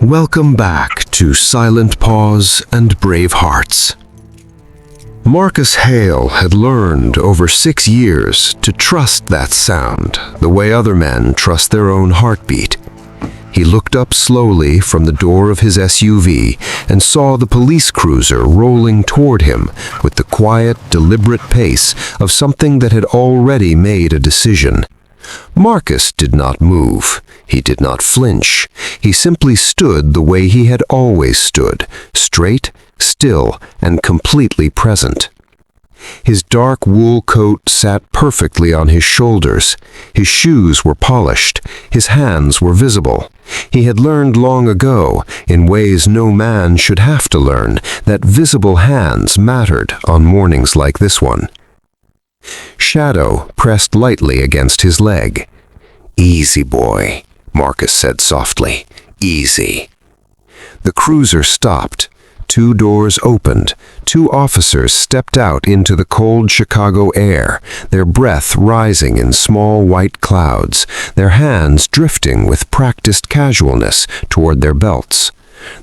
Welcome back to Silent Paws and Brave Hearts. Marcus Hale had learned over 6 years to trust that sound the way other men trust their own heartbeat. He looked up slowly from the door of his SUV and saw the police cruiser rolling toward him with the quiet, deliberate pace of something that had already made a decision. Marcus did not move. He did not flinch. He simply stood the way he had always stood, straight, still, and completely present. His dark wool coat sat perfectly on his shoulders. His shoes were polished. His hands were visible. He had learned long ago, in ways no man should have to learn, that visible hands mattered on mornings like this one. Shadow pressed lightly against his leg. "Easy, boy," Marcus said softly. "Easy." The cruiser stopped. 2 doors opened. 2 officers stepped out into the cold Chicago air, their breath rising in small white clouds, their hands drifting with practiced casualness toward their belts.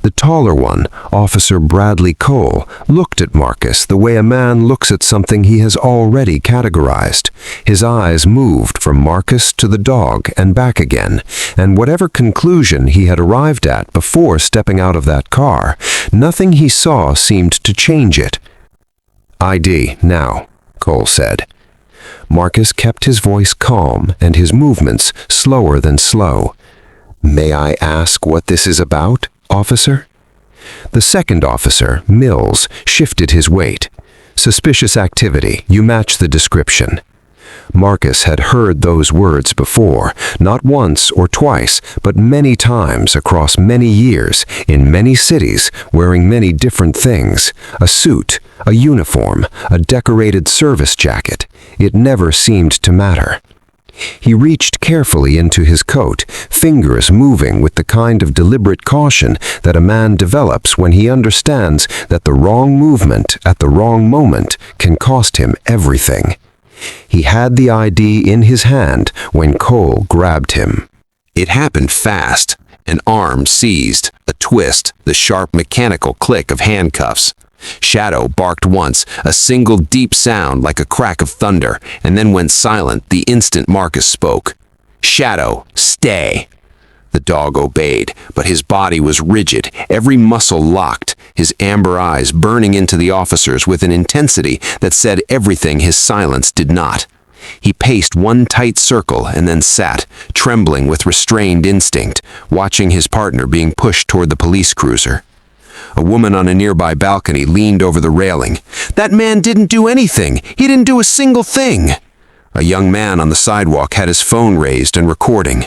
The taller one, Officer Bradley Cole, looked at Marcus the way a man looks at something he has already categorized. His eyes moved from Marcus to the dog and back again, and whatever conclusion he had arrived at before stepping out of that car, nothing he saw seemed to change it. "ID, now," Cole said. Marcus kept his voice calm and his movements slower than slow. "May I ask what this is about, officer?" The second officer, Mills, shifted his weight. "Suspicious activity. You match the description." Marcus had heard those words before, not once or twice, but many times across many years, in many cities, wearing many different things. A suit, a uniform, a decorated service jacket. It never seemed to matter. He reached carefully into his coat, fingers moving with the kind of deliberate caution that a man develops when he understands that the wrong movement at the wrong moment can cost him everything. He had the ID in his hand when Cole grabbed him. It happened fast. An arm seized, a twist, the sharp mechanical click of handcuffs. Shadow barked once, a single deep sound like a crack of thunder, and then went silent the instant Marcus spoke. "Shadow, stay!" The dog obeyed, but his body was rigid, every muscle locked, his amber eyes burning into the officers with an intensity that said everything his silence did not. He paced one tight circle and then sat, trembling with restrained instinct, watching his partner being pushed toward the police cruiser. A woman on a nearby balcony leaned over the railing. "That man didn't do anything! He didn't do a single thing!" A young man on the sidewalk had his phone raised and recording.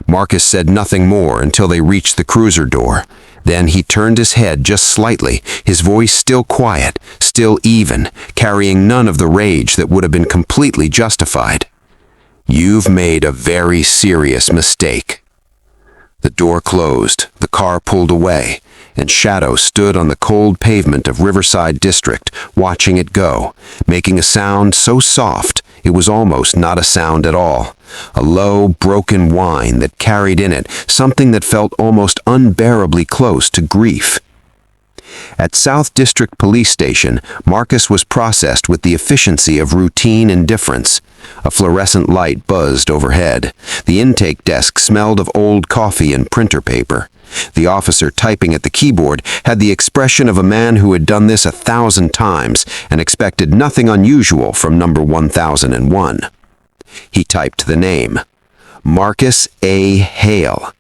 Marcus said nothing more until they reached the cruiser door. Then he turned his head just slightly, his voice still quiet, still even, carrying none of the rage that would have been completely justified. "You've made a very serious mistake." The door closed, the car pulled away, and Shadow stood on the cold pavement of Riverside District, watching it go, making a sound so soft it was almost not a sound at all. A low, broken whine that carried in it something that felt almost unbearably close to grief. At South District Police Station, Marcus was processed with the efficiency of routine indifference. A fluorescent light buzzed overhead. The intake desk smelled of old coffee and printer paper. The officer typing at the keyboard had the expression of a man who had done this 1,000 times and expected nothing unusual from number 1001. He typed the name, Marcus A. Hale.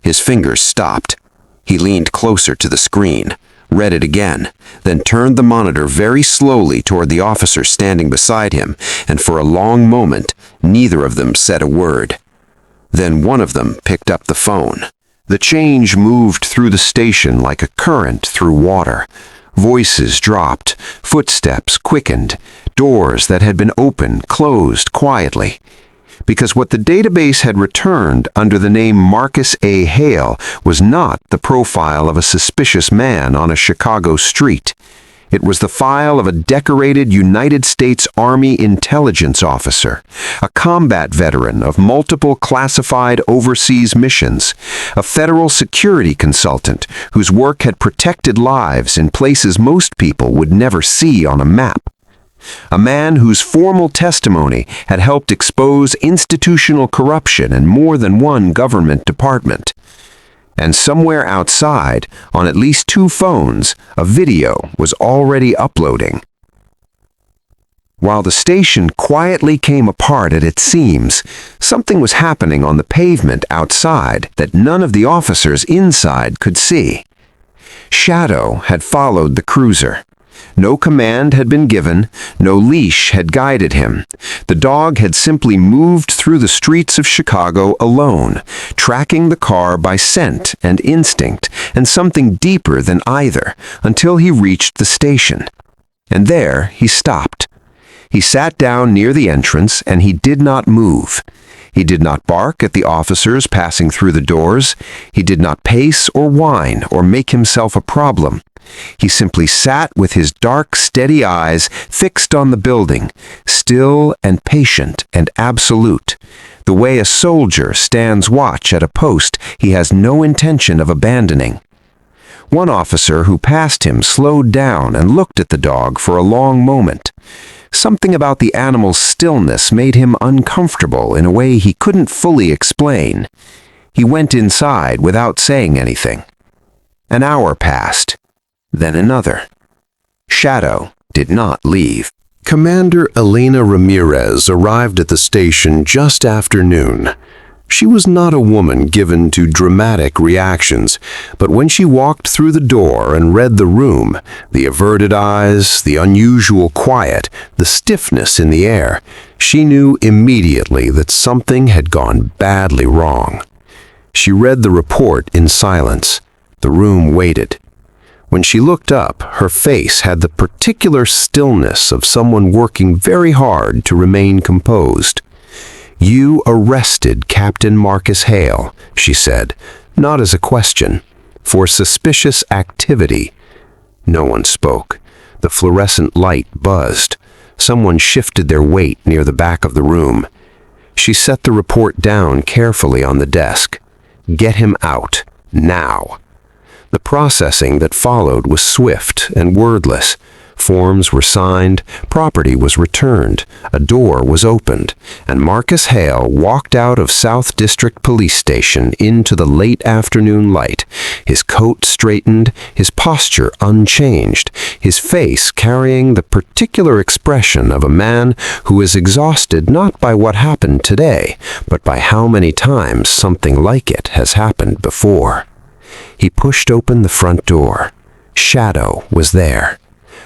His fingers stopped. He leaned closer to the screen, read it again, then turned the monitor very slowly toward the officer standing beside him, and for a long moment, neither of them said a word. Then one of them picked up the phone. The change moved through the station like a current through water. Voices dropped, footsteps quickened, doors that had been open closed quietly. Because what the database had returned under the name Marcus A. Hale was not the profile of a suspicious man on a Chicago street. It was the file of a decorated United States Army intelligence officer, a combat veteran of multiple classified overseas missions, a federal security consultant whose work had protected lives in places most people would never see on a map. A man whose formal testimony had helped expose institutional corruption in more than one government department. And somewhere outside, on at least 2 phones, a video was already uploading. While the station quietly came apart at its seams, something was happening on the pavement outside that none of the officers inside could see. Shadow had followed the cruiser. No command had been given, no leash had guided him. The dog had simply moved through the streets of Chicago alone, tracking the car by scent and instinct, and something deeper than either, until he reached the station. And there he stopped. He sat down near the entrance, and he did not move. He did not bark at the officers passing through the doors. He did not pace or whine or make himself a problem. He simply sat with his dark, steady eyes fixed on the building, still and patient and absolute, the way a soldier stands watch at a post he has no intention of abandoning. One officer who passed him slowed down and looked at the dog for a long moment. Something about the animal's stillness made him uncomfortable in a way he couldn't fully explain. He went inside without saying anything. An hour passed. Then another. Shadow did not leave. Commander Elena Ramirez arrived at the station just after noon. She was not a woman given to dramatic reactions, but when she walked through the door and read the room, the averted eyes, the unusual quiet, the stiffness in the air, she knew immediately that something had gone badly wrong. She read the report in silence. The room waited. When she looked up, her face had the particular stillness of someone working very hard to remain composed. "You arrested Captain Marcus Hale," she said, not as a question, for suspicious activity. No one spoke. The fluorescent light buzzed. Someone shifted their weight near the back of the room. She set the report down carefully on the desk. "Get him out, now." The processing that followed was swift and wordless. Forms were signed, property was returned, a door was opened, and Marcus Hale walked out of South District Police Station into the late afternoon light, his coat straightened, his posture unchanged, his face carrying the particular expression of a man who is exhausted not by what happened today, but by how many times something like it has happened before. He pushed open the front door. Shadow was there.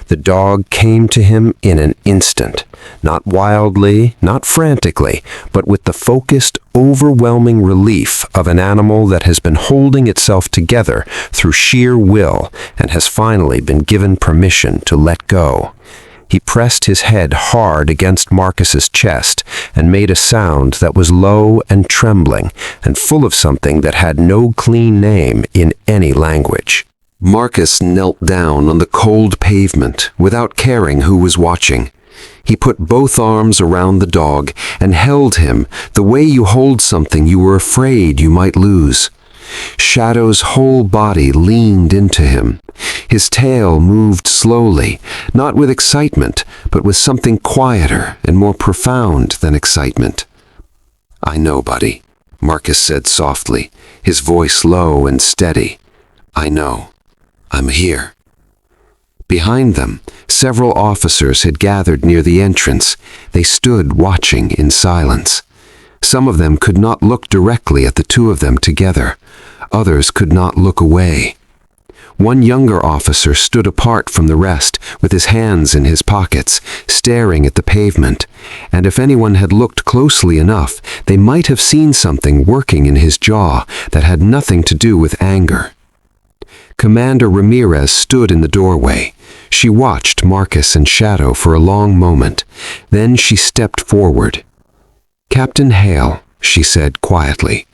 The dog came to him in an instant, not wildly, not frantically, but with the focused, overwhelming relief of an animal that has been holding itself together through sheer will and has finally been given permission to let go. He pressed his head hard against Marcus's chest and made a sound that was low and trembling and full of something that had no clean name in any language. Marcus knelt down on the cold pavement without caring who was watching. He put both arms around the dog and held him the way you hold something you were afraid you might lose. Shadow's whole body leaned into him. His tail moved slowly, not with excitement, but with something quieter and more profound than excitement. "I know, buddy," Marcus said softly, his voice low and steady. "I know. I'm here." Behind them, several officers had gathered near the entrance. They stood watching in silence. Some of them could not look directly at the two of them together. Others could not look away. One younger officer stood apart from the rest, with his hands in his pockets, staring at the pavement, and if anyone had looked closely enough, they might have seen something working in his jaw that had nothing to do with anger. Commander Ramirez stood in the doorway. She watched Marcus and Shadow for a long moment. Then she stepped forward. "Captain Hale," she said quietly,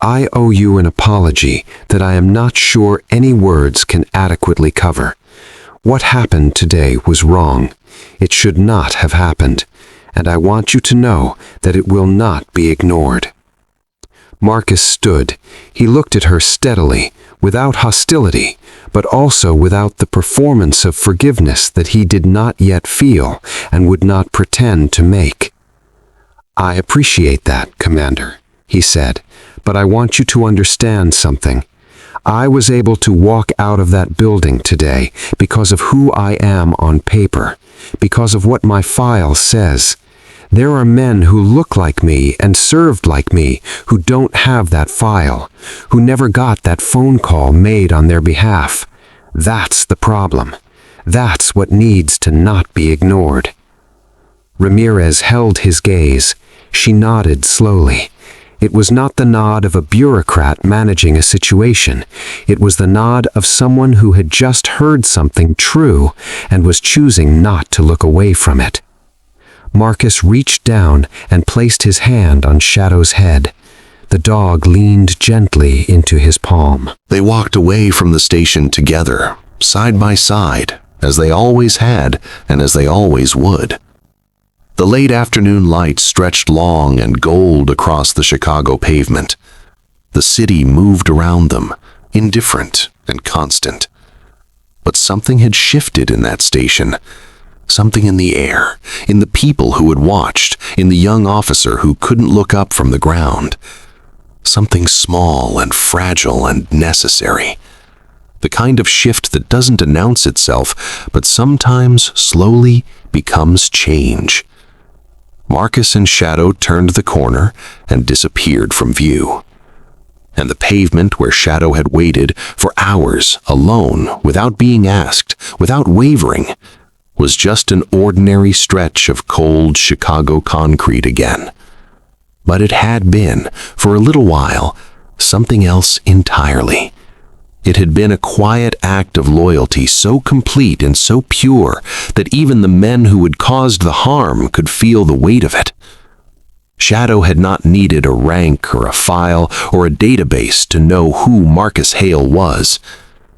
"I owe you an apology that I am not sure any words can adequately cover. What happened today was wrong. It should not have happened, and I want you to know that it will not be ignored." Marcus stood. He looked at her steadily, without hostility, but also without the performance of forgiveness that he did not yet feel and would not pretend to make. "I appreciate that, Commander," he said, "but I want you to understand something. I was able to walk out of that building today because of who I am on paper, because of what my file says. There are men who look like me and served like me who don't have that file, who never got that phone call made on their behalf. That's the problem. That's what needs to not be ignored." Ramirez held his gaze. She nodded slowly. It was not the nod of a bureaucrat managing a situation. It was the nod of someone who had just heard something true and was choosing not to look away from it. Marcus reached down and placed his hand on Shadow's head. The dog leaned gently into his palm. They walked away from the station together, side by side, as they always had and as they always would. The late afternoon light stretched long and gold across the Chicago pavement. The city moved around them, indifferent and constant. But something had shifted in that station. Something in the air, in the people who had watched, in the young officer who couldn't look up from the ground. Something small and fragile and necessary. The kind of shift that doesn't announce itself, but sometimes slowly becomes change. Marcus and Shadow turned the corner and disappeared from view. And the pavement where Shadow had waited for hours alone, without being asked, without wavering, was just an ordinary stretch of cold Chicago concrete again. But it had been, for a little while, something else entirely. It had been a quiet act of loyalty so complete and so pure that even the men who had caused the harm could feel the weight of it. Shadow had not needed a rank or a file or a database to know who Marcus Hale was.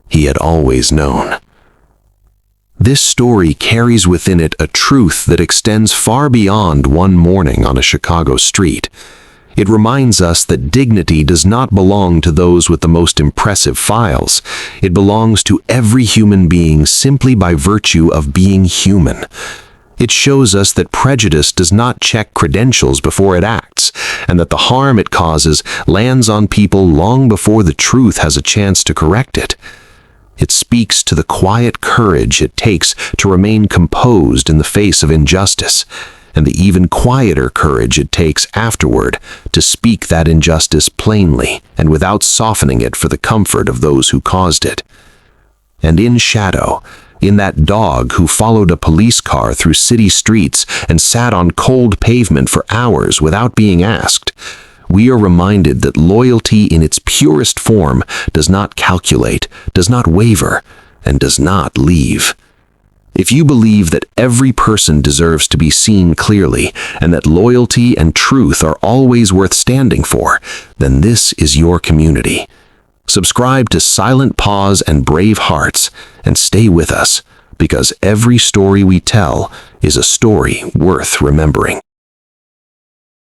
He had always known. This story carries within it a truth that extends far beyond one morning on a Chicago street. It reminds us that dignity does not belong to those with the most impressive files. It belongs to every human being simply by virtue of being human. It shows us that prejudice does not check credentials before it acts, and that the harm it causes lands on people long before the truth has a chance to correct it. It speaks to the quiet courage it takes to remain composed in the face of injustice, and the even quieter courage it takes afterward to speak that injustice plainly and without softening it for the comfort of those who caused it. And in Shadow, in that dog who followed a police car through city streets and sat on cold pavement for hours without being asked, we are reminded that loyalty in its purest form does not calculate, does not waver, and does not leave. If you believe that every person deserves to be seen clearly and that loyalty and truth are always worth standing for, then this is your community. Subscribe to Silent Paws and Brave Hearts and stay with us, because every story we tell is a story worth remembering.